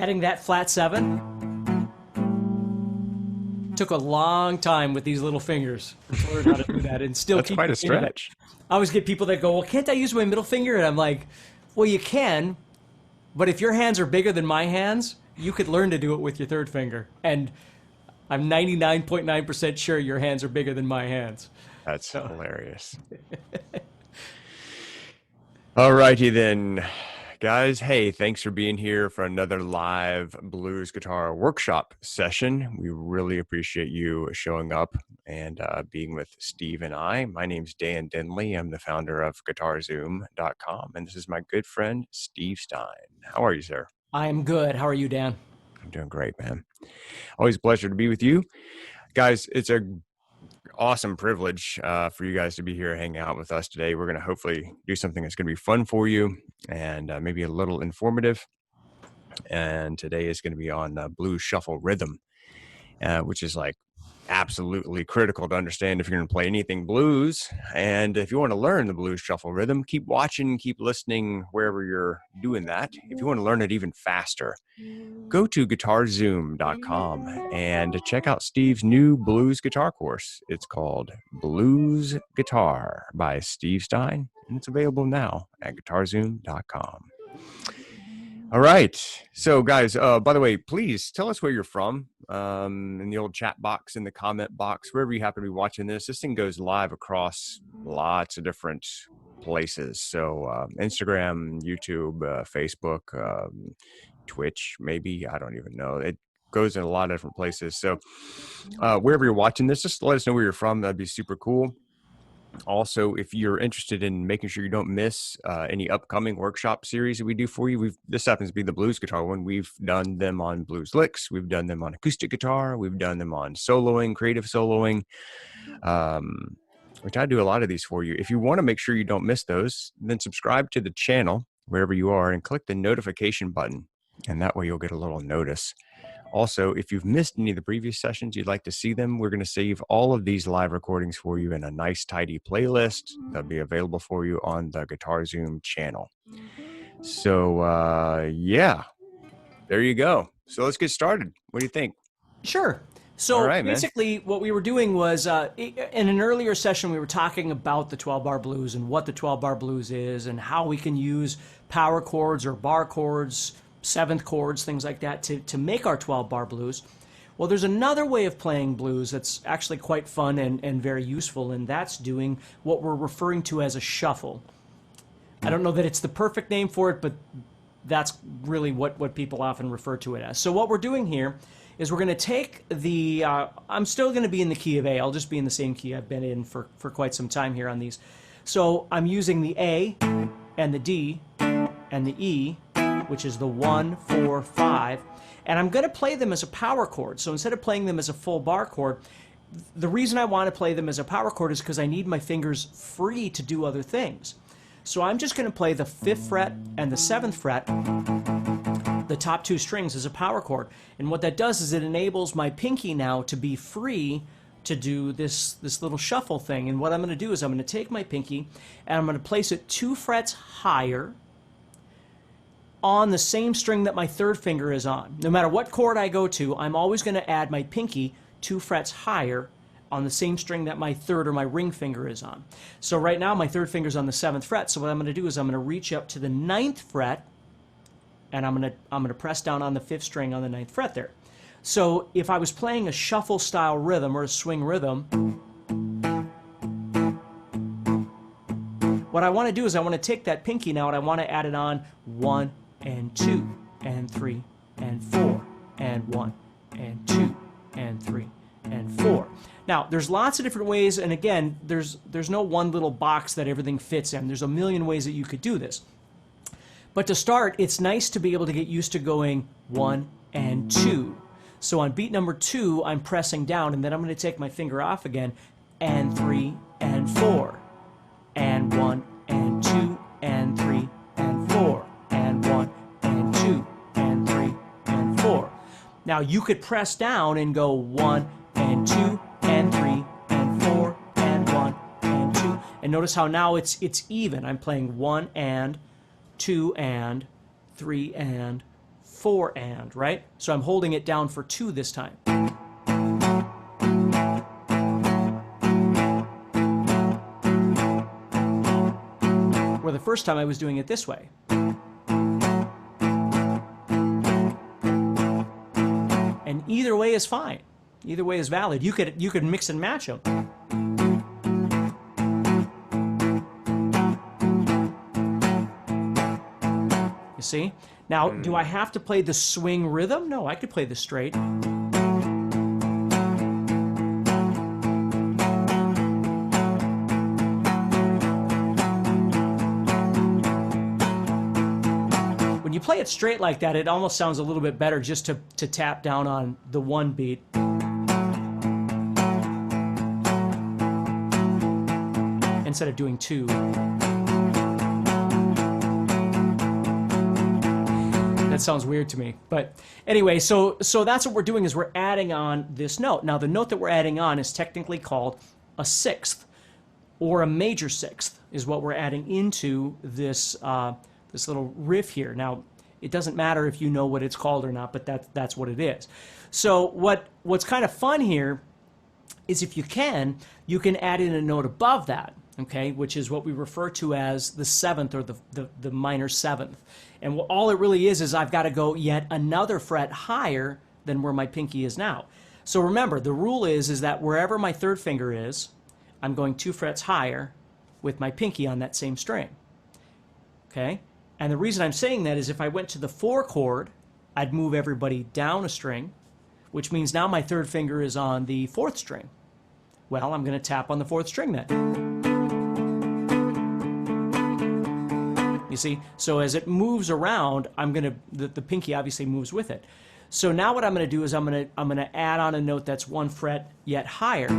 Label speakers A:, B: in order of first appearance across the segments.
A: adding that flat 7 took a long time with these little fingers to learn how to do that and still
B: That's
A: keep
B: quite a stretch.
A: I always get people that go, well, can't I use my middle finger? And I'm like, well, you can, but if your hands are bigger than my hands, you could learn to do it with your third finger. And I'm 99.9% sure your hands are bigger than my hands.
B: That's hilarious. All righty then, guys. Hey, thanks for being here for another live blues guitar workshop session. We really appreciate you showing up and being with Steve and I. My name's Dan Denley. I'm the founder of guitarzoom.com, and this is my good friend, Steve Stine. How are you, sir?
A: I am good. How are you, Dan?
B: I'm doing great, man. Always a pleasure to be with you. Guys, it's a awesome privilege for you guys to be here hanging out with us today. We're going to hopefully do something that's going to be fun for you and maybe a little informative. And today is going to be on blues shuffle rhythm, which is like absolutely critical to understand if you're going to play anything blues. And if you want to learn the blues shuffle rhythm, keep watching, keep listening wherever you're doing that. If you want to learn it even faster, go to guitarzoom.com and check out Steve's new blues guitar course. It's called Blues Guitar by Steve Stine, and it's available now at guitarzoom.com. All right. So, guys, by the way, please tell us where you're from in the old chat box, in the comment box, wherever you happen to be watching this. This thing goes live across lots of different places. So, Instagram, YouTube, Facebook, Twitch, maybe. I don't even know. It goes in a lot of different places. So, wherever you're watching this, just let us know where you're from. That'd be super cool. Also, if you're interested in making sure you don't miss any upcoming workshop series that we do for you, this happens to be the blues guitar one. We've done them on blues licks. We've done them on acoustic guitar. We've done them on soloing, creative soloing. We try to do a lot of these for you. If you want to make sure you don't miss those, then subscribe to the channel wherever you are and click the notification button. And that way you'll get a little notice. Also, if you've missed any of the previous sessions, you'd like to see them, we're going to save all of these live recordings for you in a nice, tidy playlist that'll be available for you on the GuitarZoom channel. So, yeah, there you go. So let's get started. What do you think?
A: Sure. So
B: right,
A: basically what we were doing was in an earlier session, we were talking about the 12-bar blues and what the 12-bar blues is and how we can use power chords or bar chords, seventh chords, things like that to make our 12-bar blues. Well, there's another way of playing blues that's actually quite fun and very useful, and that's doing what we're referring to as a shuffle. I don't know that it's the perfect name for it, but that's really what people often refer to it as. So what we're doing here is we're going to take the, I'm still going to be in the key of A. I'll just be in the same key I've been in for quite some time here on these. So I'm using the A and the D and the E, which is the 1, 4, 5, and I'm going to play them as a power chord. So instead of playing them as a full bar chord, the reason I want to play them as a power chord is because I need my fingers free to do other things. So I'm just going to play the 5th fret and the 7th fret, the top 2 strings, as a power chord. And what that does is it enables my pinky now to be free to do this little shuffle thing. And what I'm going to do is I'm going to take my pinky and I'm going to place it 2 frets higher on the same string that my 3rd finger is on. No matter what chord I go to, I'm always going to add my pinky 2 frets higher on the same string that my 3rd or my ring finger is on. So right now my 3rd finger is on the 7th fret, so what I'm going to do is I'm going to reach up to the 9th fret and I'm going to press down on the 5th string on the 9th fret there. So if I was playing a shuffle style rhythm or a swing rhythm, what I want to do is I want to take that pinky now and I want to add it on 1 and 2 and 3 and 4 and 1 and 2 and 3 and 4. Now there's lots of different ways, and again there's no one little box that everything fits in. There's a million ways that you could do this. But to start, it's nice to be able to get used to going 1 and 2. So on beat number 2 I'm pressing down and then I'm going to take my finger off again, and 3 and 4 and 1 and 2 and 3 and 4 and 1 and 2 and 3 and 4. Now you could press down and go 1 and 2 and 3 and 4 and 1 and 2. And notice how now it's even. I'm playing 1 and 2 and 3 and 4 and, right? So I'm holding it down for 2 this time. Where the first time I was doing it this way. And either way is fine. Either way is valid. You could mix and match them. You see? Now, do I have to play the swing rhythm? No, I could play the straight. When you play it straight like that, it almost sounds a little bit better just to tap down on the 1 beat. Instead of doing 2. That sounds weird to me. But anyway, so that's what we're doing, is we're adding on this note. Now, the note that we're adding on is technically called a 6th, or a major 6th is what we're adding into this this little riff here. Now, it doesn't matter if you know what it's called or not, but that's what it is. So what's kind of fun here is, if you can add in a note above that, okay, which is what we refer to as the 7th, or the minor 7th. And all it really is I've got to go yet another fret higher than where my pinky is now. So remember, the rule is that wherever my 3rd finger is, I'm going 2 frets higher with my pinky on that same string. Okay? And the reason I'm saying that is, if I went to the 4 chord, I'd move everybody down a string, which means now my 3rd finger is on the 4th string. Well, I'm going to tap on the 4th string then. You see? So as it moves around, the pinky obviously moves with it. So now what I'm going to do is I'm going to add on a note that's 1 fret yet higher.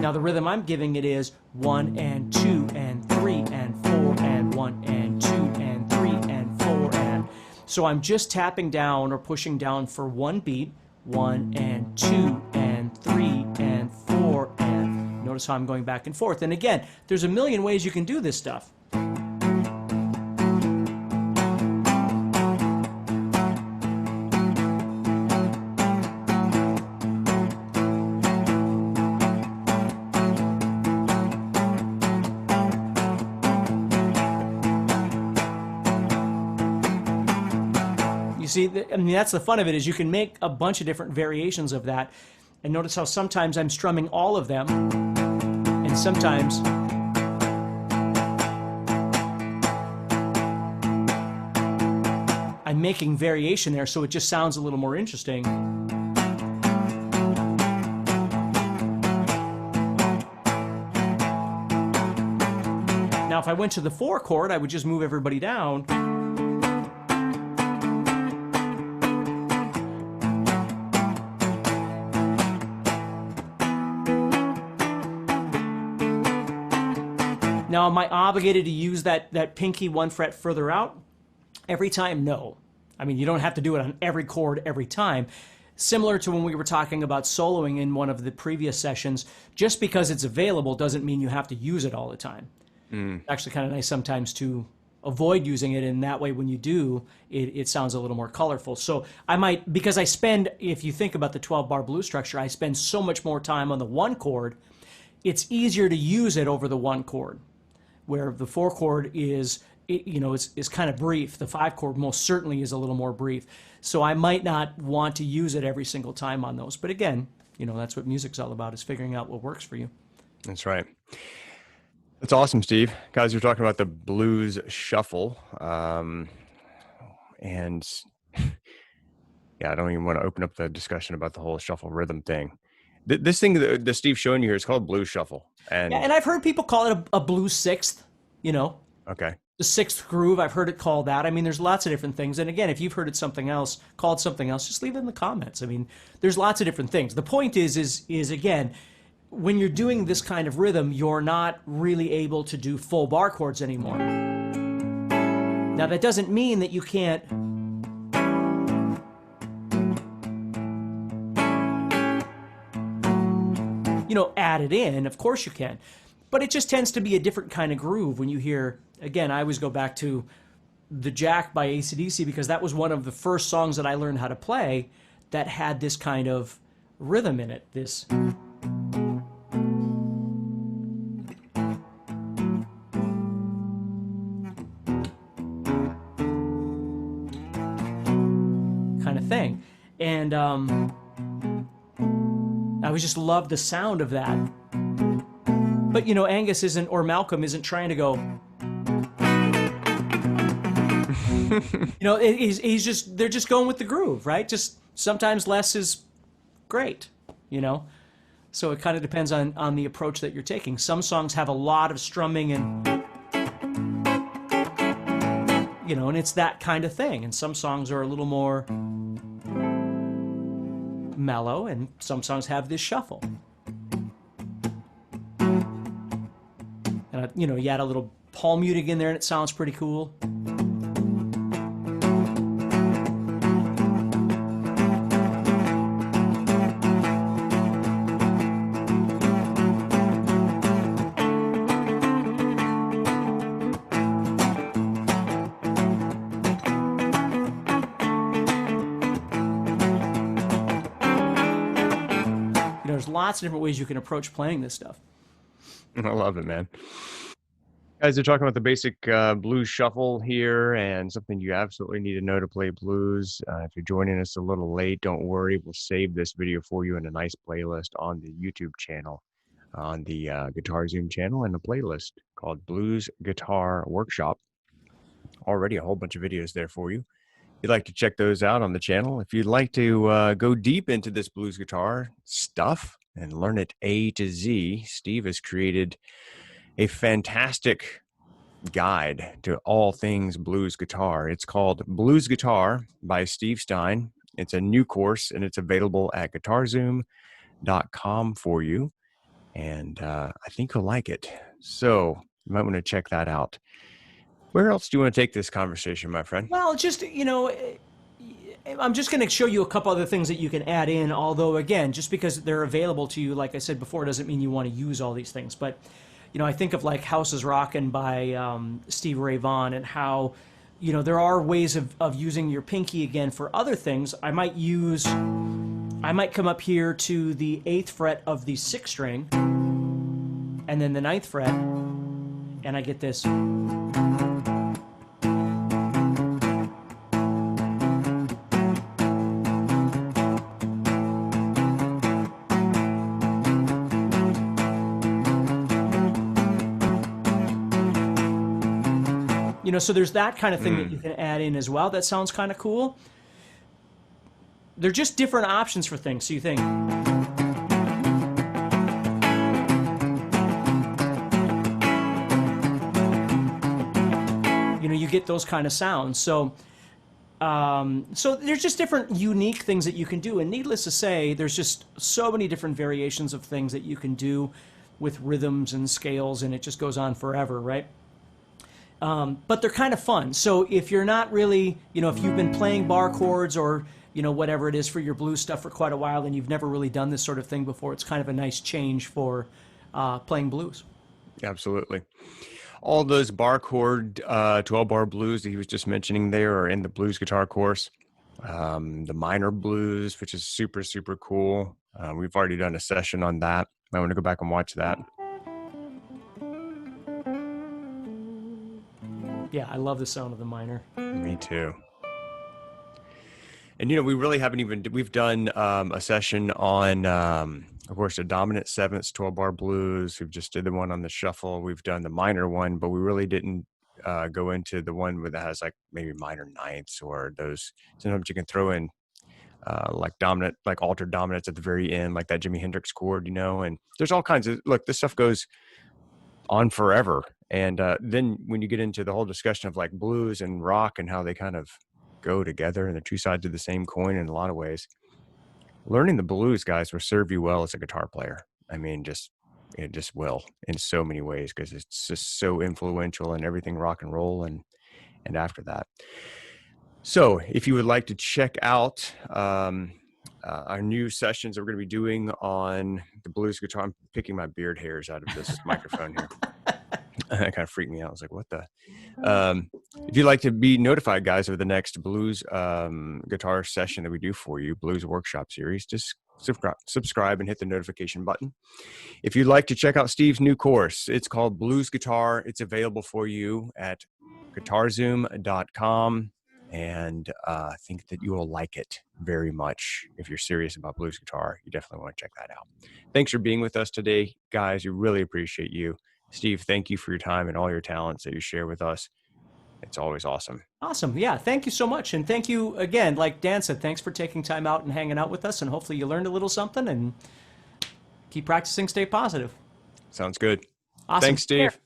A: Now the rhythm I'm giving it is 1 and 2 and 3 and 4 and 1 and 2 and 3 and 4 and. So I'm just tapping down or pushing down for 1 beat, 1 and 2 and 3 and 4 and. Notice how I'm going back and forth. And again, there's a million ways you can do this stuff. You see, I mean, that's the fun of it, is you can make a bunch of different variations of that. And notice how sometimes I'm strumming all of them, and sometimes I'm making variation there, so it just sounds a little more interesting. Now, if I went to the 4 chord, I would just move everybody down. Now, am I obligated to use that pinky 1 fret further out every time? No. I mean, you don't have to do it on every chord every time. Similar to when we were talking about soloing in one of the previous sessions, just because it's available doesn't mean you have to use it all the time. It's actually kind of nice sometimes to avoid using it, and that way when you do, it sounds a little more colorful. So I might, because I spend, if you think about the 12-bar blues structure, I spend so much more time on the 1 chord, it's easier to use it over the 1 chord. Where the 4 chord is, is kind of brief. The 5 chord most certainly is a little more brief. So I might not want to use it every single time on those. But again, that's what music's all about, is figuring out what works for you.
B: That's right. That's awesome, Steve. Guys, you're talking about the blues shuffle. And yeah, I don't even want to open up the discussion about the whole shuffle rhythm thing. This thing that Steve's showing you here is called blues shuffle. And
A: I've heard people call it a blues 6th,
B: Okay.
A: The 6th groove, I've heard it called that. I mean, there's lots of different things. And again, if you've heard it called something else, just leave it in the comments. I mean, there's lots of different things. The point is again, when you're doing this kind of rhythm, you're not really able to do full bar chords anymore. Now, that doesn't mean that you can't add it in. Of course you can. But it just tends to be a different kind of groove when you hear, again, I always go back to The Jack by AC/DC because that was one of the first songs that I learned how to play that had this kind of rhythm in it. This kind of thing. And I always just loved the sound of that. But, Angus isn't, or Malcolm isn't trying to go, they're just going with the groove, right? Just sometimes less is great, So it kind of depends on the approach that you're taking. Some songs have a lot of strumming and, and it's that kind of thing. And some songs are a little more mellow, and some songs have this shuffle. And, you add a little palm muting in there and it sounds pretty cool. There's lots of different ways you can approach playing this stuff.
B: I love it, man. Guys, they're talking about the basic blues shuffle here and something you absolutely need to know to play blues. If you're joining us a little late, don't worry. We'll save this video for you in a nice playlist on the YouTube channel, on the GuitarZoom channel, and a playlist called Blues Guitar Workshop. Already a whole bunch of videos there for you. If you'd like to check those out on the channel. If you'd like to go deep into this blues guitar stuff and learn it A to Z, Steve has created a fantastic guide to all things blues guitar. It's called Blues Guitar by Steve Stine. It's a new course, and it's available at guitarzoom.com for you. And I think you'll like it. So you might want to check that out. Where else do you want to take this conversation, my friend?
A: Well, just, I'm just going to show you a couple other things that you can add in, although, again, just because they're available to you, like I said before, doesn't mean you want to use all these things. But, I think of like House is Rockin' by Steve Ray Vaughan, and how, there are ways of using your pinky again for other things. I might come up here to the 8th fret of the 6th string, and then the 9th fret, and I get this. So there's that kind of thing that you can add in as well. That sounds kind of cool. They're just different options for things. So you think, you get those kind of sounds. So there's just different unique things that you can do. And needless to say, there's just so many different variations of things that you can do with rhythms and scales, and it just goes on forever, right? But they're kind of fun. So if you're not really, if you've been playing bar chords or, whatever it is for your blues stuff for quite a while and you've never really done this sort of thing before, it's kind of a nice change for playing blues.
B: Absolutely. All those bar chord 12-bar blues that he was just mentioning there are in the blues guitar course. The minor blues, which is super, super cool. We've already done a session on that. I want to go back and watch that.
A: Yeah, I love the sound of the minor.
B: Me too. And, we really haven't we've done a session on, of course, the dominant sevenths, 12-bar blues. We've just did the one on the shuffle. We've done the minor one, but we really didn't go into the one that has like maybe minor ninths or those. Sometimes you can throw in like dominant, like altered dominants at the very end, like that Jimi Hendrix chord, and there's all kinds of, look, this stuff goes on forever. And then when you get into the whole discussion of like blues and rock and how they kind of go together and the two sides of the same coin in a lot of ways, learning the blues, guys, will serve you well as a guitar player. I mean, it just will in so many ways, because it's just so influential in everything rock and roll and after that. So if you would like to check out our new sessions that we're going to be doing on the blues guitar. I'm picking my beard hairs out of this microphone here. That kind of freaked me out. I was like, what the? If you'd like to be notified, guys, of the next blues guitar session that we do for you, Blues Workshop Series, just subscribe and hit the notification button. If you'd like to check out Steve's new course, it's called Blues Guitar. It's available for you at guitarzoom.com. And I think that you will like it very much. If you're serious about blues guitar, you definitely want to check that out. Thanks for being with us today, guys. We really appreciate you. Steve, thank you for your time and all your talents that you share with us. It's always awesome.
A: Awesome. Yeah. Thank you so much. And thank you again, like Dan said, thanks for taking time out and hanging out with us. And hopefully you learned a little something, and keep practicing, stay positive.
B: Sounds good.
A: Awesome.
B: Thanks, Steve.